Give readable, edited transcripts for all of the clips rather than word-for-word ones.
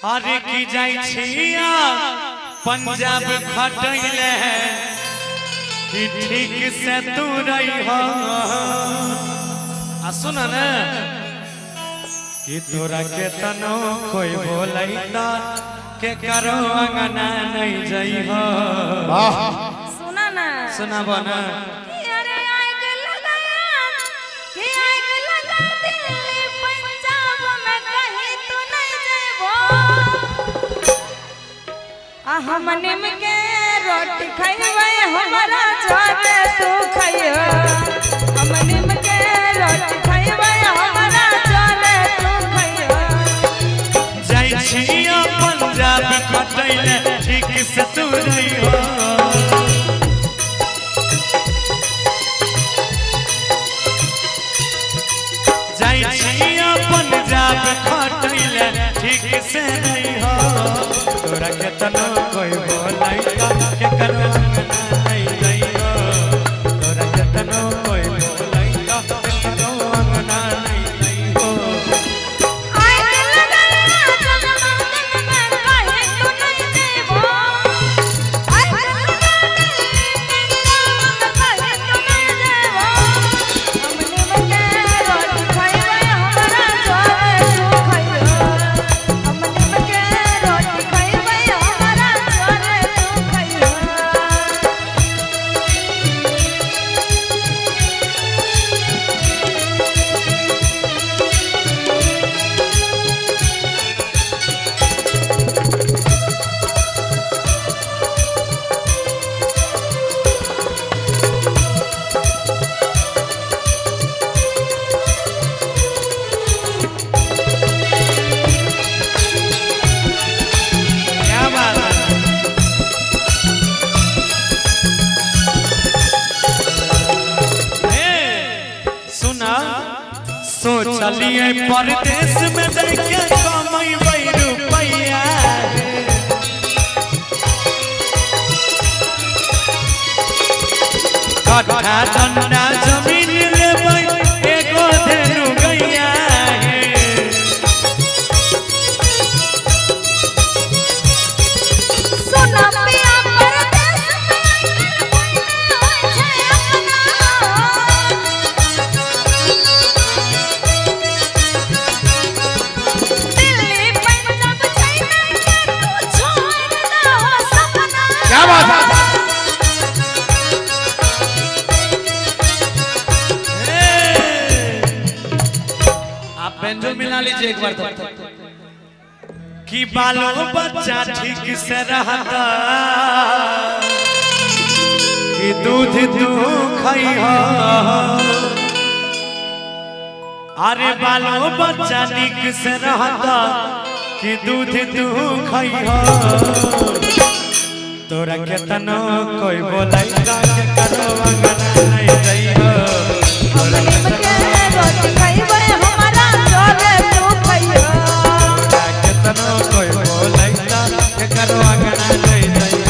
अरे की जाई छिया पंजाब खटैले कि ठीक से तू रही हो। सुन न कि तोरा के तनो कोई बोलैता के करो अंगना नहीं जई हो। सुना ना सुनाबो ना हम निम के रोटी खइबे हमारा जाने तू खइयो। हम निम के रोटी खइबे हमारा जाने तू खइयो। जाई छिया पंजाब खटैले ठीक से तू रही हो। जाई छिया पंजाब खटैले ठीक से रही हो। तोरा के तनो कोई बोलैता के करो अंगना नहीं जइयो। तोरा के तनो कोई बोलैता के करो अंगना नहीं जइयो। आय लगा जन्म में कहे तू नहीं देबो। आय लगा कहे तू नहीं देबो। हम निम के रोटी खइबे हमारा जाने तू खइयो। हम निम के रोटी खइबे हमारा जाने तू खइयो। क्या बात है। सुना सोचलिए परदेश में देखे कमैबै रुपैया। कट्ठा डंडा जमीन लेबै एगो धेनु गैया। सोना पिया परदेस में छै अपना। दिल्ली पंजाब छै के तू छोड़ दो सपना। क्या बात है। आप बेंजो मिला लीजिए एक बार तो। कि बालो बच्चा ठीक से रहता कि दूध तू खइहो। अरे बालो बच्चा निक से रहता कि दूध तू खइहो। तोरा के तनो कोई बोलैता के करो अंगना नहीं जइहो। हम निम के रोटी खइबे हमारा जाने तू खइयो। तोरा के तनो कोई बोलैता के करो अंगना नहीं जइहो।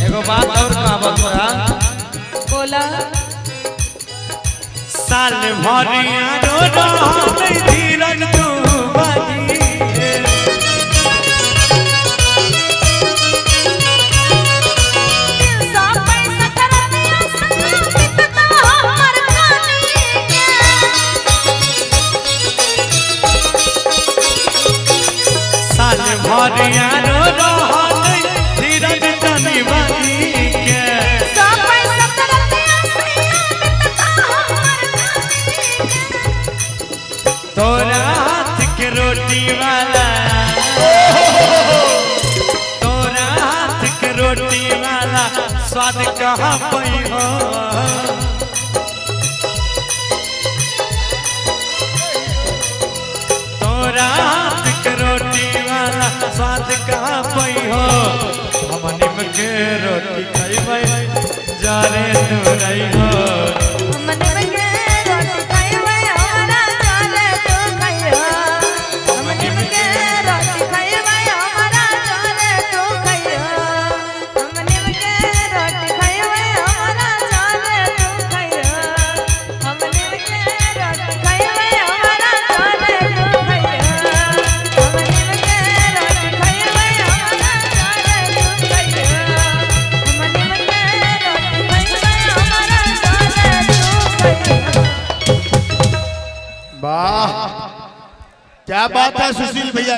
एगो बात और कहावत तोरा। बोला साल भर यारो रहै धीरज तू बानी। सब पैसा खरदिया संगीत तो हमर कानी के। साल भर यारो रहै धीरज तनी बानी के। सब पैसा खरदिया संगीत तो हमर कानी के। तोरा हाथ के रोटी वाला। तोरा हाथ के रोटी वाला स्वाद कहाँ पई हो। के रोटी खइबै जारे तू रही हो हम निम के रोटी खइबै हमरा चले तू खइहो हम निम के रोटी खइबै हमरा चले तू खइहो हम निम के रोटी खइबै हमरा चले तू खइहो हम निम के रोटी खइबै हमरा चले तू खइहो हम निम के रोटी खइबै हमरा चले तू खइहो हम निम के रोटी खइबै हमरा चले तू खइहो। वाह क्या बात है सुशील भैया।